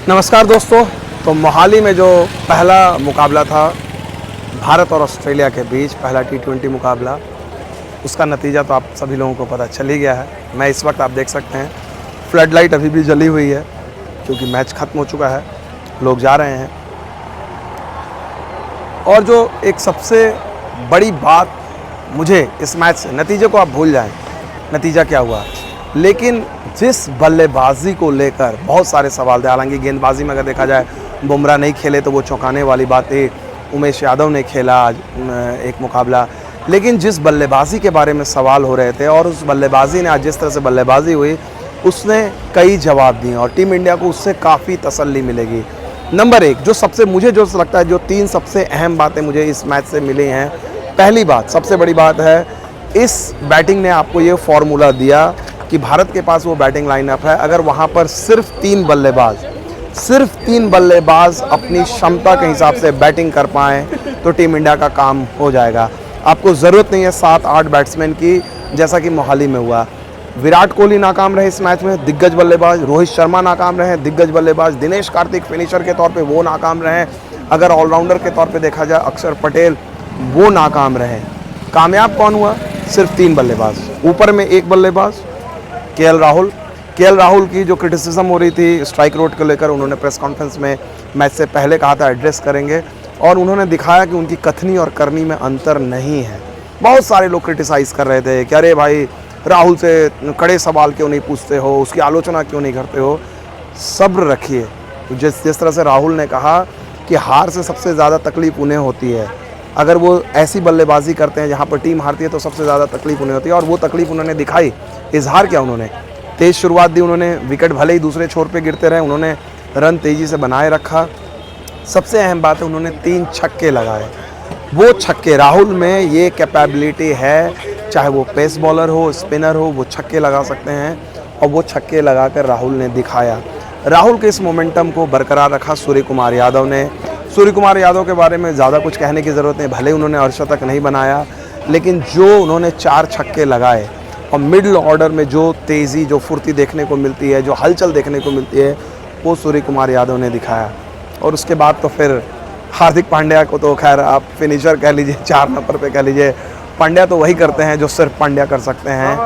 नमस्कार दोस्तों। तो मोहाली में जो पहला मुकाबला था भारत और ऑस्ट्रेलिया के बीच, पहला T20 मुकाबला, उसका नतीजा तो आप सभी लोगों को पता चल ही गया है। मैं इस वक्त आप देख सकते हैं फ्लड लाइट अभी भी जली हुई है क्योंकि मैच ख़त्म हो चुका है, लोग जा रहे हैं। और जो एक सबसे बड़ी बात मुझे इस मैच से, नतीजे को आप भूल जाएं, नतीजा क्या हुआ, लेकिन जिस बल्लेबाजी को लेकर बहुत सारे सवाल थे। हालांकि गेंदबाजी में अगर देखा जाए बुमराह नहीं खेले तो वो चौंकाने वाली बात थी, उमेश यादव ने खेला आज एक मुकाबला, लेकिन जिस बल्लेबाजी के बारे में सवाल हो रहे थे और उस बल्लेबाजी ने आज जिस तरह से बल्लेबाजी हुई उसने कई जवाब दिए और टीम इंडिया को उससे काफ़ी तसल्ली मिलेगी। नंबर एक, जो सबसे मुझे जो लगता है, जो तीन सबसे अहम बातें मुझे इस मैच से मिली हैं। पहली बात, सबसे बड़ी बात है, इस बैटिंग ने आपको ये फॉर्मूला दिया कि भारत के पास वो बैटिंग लाइनअप है, अगर वहाँ पर सिर्फ तीन बल्लेबाज अपनी क्षमता के हिसाब से बैटिंग कर पाएँ तो टीम इंडिया का काम हो जाएगा। आपको ज़रूरत नहीं है 7-8 बैट्समैन की, जैसा कि मोहाली में हुआ। विराट कोहली नाकाम रहे इस मैच में, दिग्गज बल्लेबाज। रोहित शर्मा नाकाम रहे, दिग्गज बल्लेबाज। दिनेश कार्तिक फिनिशर के तौर पे वो नाकाम रहे। अगर ऑलराउंडर के तौर पे देखा जाए अक्षर पटेल, वो नाकाम रहे। कामयाब कौन हुआ? सिर्फ तीन बल्लेबाज। ऊपर में एक बल्लेबाज केएल राहुल की जो क्रिटिसिज्म हो रही थी स्ट्राइक रेट को लेकर, उन्होंने प्रेस कॉन्फ्रेंस में मैच से पहले कहा था एड्रेस करेंगे, और उन्होंने दिखाया कि उनकी कथनी और करनी में अंतर नहीं है। बहुत सारे लोग क्रिटिसाइज़ कर रहे थे कि अरे भाई, राहुल से कड़े सवाल क्यों नहीं पूछते हो, उसकी आलोचना क्यों नहीं करते हो। सब्र रखिए। जिस तरह से राहुल ने कहा कि हार से सबसे ज़्यादा तकलीफ़ उन्हें होती है, अगर वो ऐसी बल्लेबाजी करते हैं जहाँ पर टीम हारती है तो सबसे ज़्यादा तकलीफ़ उन्हें होती है, और वो तकलीफ़ उन्होंने दिखाई। इजहार किया उन्होंने, तेज़ शुरुआत दी उन्होंने, विकेट भले ही दूसरे छोर पे गिरते रहे, उन्होंने रन तेज़ी से बनाए रखा। सबसे अहम बात है, उन्होंने 3 छक्के लगाए। वो छक्के, राहुल में ये कैपेबिलिटी है, चाहे वो पेस बॉलर हो, स्पिनर हो, वो छक्के लगा सकते हैं, और वो छक्के लगाकर राहुल ने दिखाया। राहुल के इस मोमेंटम को बरकरार रखा सूर्य कुमार यादव ने। सूर्य कुमार यादव के बारे में ज़्यादा कुछ कहने की ज़रूरत नहीं, भले उन्होंने अर्धशतक नहीं बनाया, लेकिन जो उन्होंने 4 छक्के लगाए और मिडिल ऑर्डर में जो तेज़ी, जो फुर्ती देखने को मिलती है, जो हलचल देखने को मिलती है, वो सूर्य कुमार यादव ने दिखाया। और उसके बाद तो फिर हार्दिक पांड्या को तो खैर आप फिनिशर कह लीजिए, 4 नंबर पे कह लीजिए, पांड्या तो वही करते हैं जो सिर्फ पांड्या कर सकते हैं।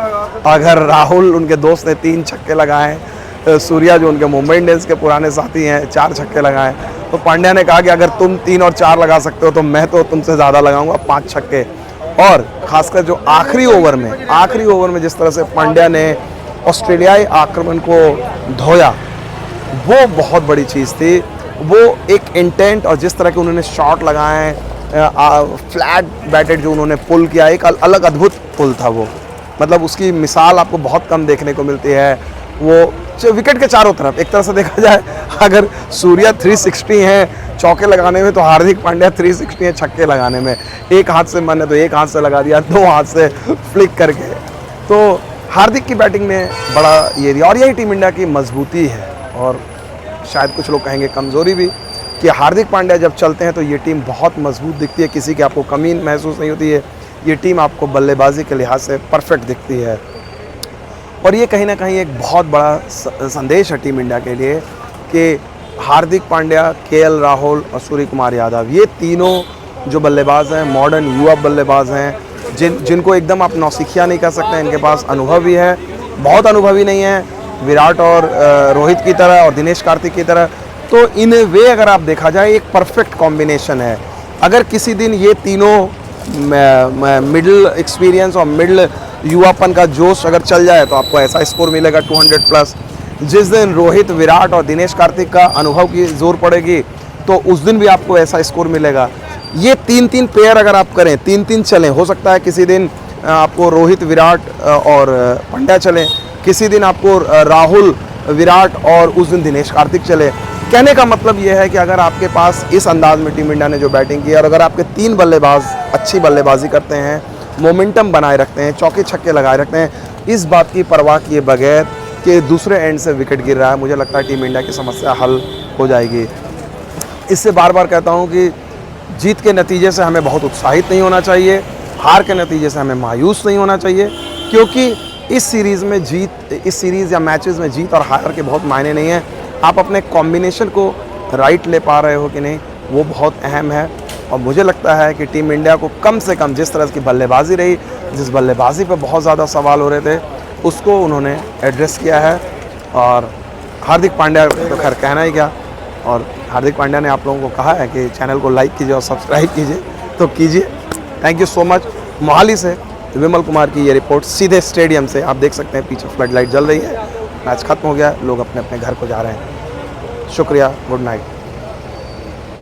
अगर राहुल, उनके दोस्त ने 3 छक्के लगाए, सूर्या जो उनके मुंबई इंडियंस के पुराने साथी हैं 4 छक्के लगाए, तो पांड्या ने कहा कि अगर तुम 3 और 4 लगा सकते हो तो मैं तो तुमसे ज़्यादा लगाऊंगा, 5 छक्के। और खासकर जो आखिरी ओवर में जिस तरह से पांड्या ने ऑस्ट्रेलियाई आक्रमण को धोया, वो बहुत बड़ी चीज़ थी। वो एक इंटेंट और जिस तरह के उन्होंने शॉट लगाए, फ्लैट बैटेड जो उन्होंने पुल किया, एक अलग अद्भुत पुल था वो। मतलब उसकी मिसाल आपको बहुत कम देखने को मिलती है। वो विकेट के चारों तरफ, एक तरह से देखा जाए अगर सूर्या 360 हैं चौके लगाने में, तो हार्दिक पांड्या 360 हैं छक्के लगाने में। एक हाथ से मन है तो एक हाथ से लगा दिया, 2 हाथ से फ्लिक करके। तो हार्दिक की बैटिंग ने बड़ा ये दिया, और यही टीम इंडिया की मजबूती है, और शायद कुछ लोग कहेंगे कमज़ोरी भी, कि हार्दिक पांड्या जब चलते हैं तो ये टीम बहुत मजबूत दिखती है, किसी की आपको कमी महसूस नहीं होती है। ये टीम आपको बल्लेबाजी के लिहाज से परफेक्ट दिखती है, और ये कहीं ना कहीं एक बहुत बड़ा संदेश है टीम इंडिया के लिए कि हार्दिक पांड्या, केएल राहुल और सूर्य कुमार यादव, ये तीनों जो बल्लेबाज हैं, मॉडर्न युवा बल्लेबाज हैं, जिनको एकदम आप नौसिखिया नहीं कर सकते। इनके पास अनुभव भी है, बहुत अनुभवी नहीं है विराट और रोहित की तरह और दिनेश कार्तिक की तरह। तो इन वे अगर आप देखा जाए एक परफेक्ट कॉम्बिनेशन है। अगर किसी दिन ये तीनों मिडिल एक्सपीरियंस और मिडिल युवापन का जोश अगर चल जाए तो आपको ऐसा स्कोर मिलेगा 200+। जिस दिन रोहित, विराट और दिनेश कार्तिक का अनुभव की जोर पड़ेगी तो उस दिन भी आपको ऐसा स्कोर मिलेगा। ये 3-3 पेयर अगर आप करें, 3-3 चलें, हो सकता है किसी दिन आपको रोहित, विराट और पांड्या चलें, किसी दिन आपको राहुल, विराट और उस दिन दिनेश कार्तिक चले। कहने का मतलब ये है कि अगर आपके पास इस अंदाज में टीम इंडिया ने जो बैटिंग की, और अगर आपके 3 बल्लेबाज अच्छी बल्लेबाजी करते हैं, मोमेंटम बनाए रखते हैं, चौके छक्के लगाए रखते हैं, इस बात की परवाह किए बगैर कि दूसरे एंड से विकेट गिर रहा है, मुझे लगता है टीम इंडिया की समस्या हल हो जाएगी। इससे बार बार कहता हूँ कि जीत के नतीजे से हमें बहुत उत्साहित नहीं होना चाहिए, हार के नतीजे से हमें मायूस नहीं होना चाहिए, क्योंकि इस सीरीज़ या मैचेस में जीत और हार के बहुत मायने नहीं हैं। आप अपने कॉम्बिनेशन को राइट ले पा रहे हो कि नहीं, वो बहुत अहम है। और मुझे लगता है कि टीम इंडिया को कम से कम जिस तरह की बल्लेबाजी रही, जिस बल्लेबाजी पे बहुत ज़्यादा सवाल हो रहे थे, उसको उन्होंने एड्रेस किया है। और हार्दिक पांड्या तो खैर कहना ही क्या, और हार्दिक पांड्या ने आप लोगों को कहा है कि चैनल को लाइक कीजिए और सब्सक्राइब कीजिए, तो कीजिए। Thank you so much. Mohali से विमल कुमार की ये रिपोर्ट सीधे स्टेडियम से। आप देख सकते हैं पीछे फ्लड लाइट जल रही है, मैच खत्म हो गया, लोग अपने अपने घर को जा रहे हैं। शुक्रिया, गुड नाइट।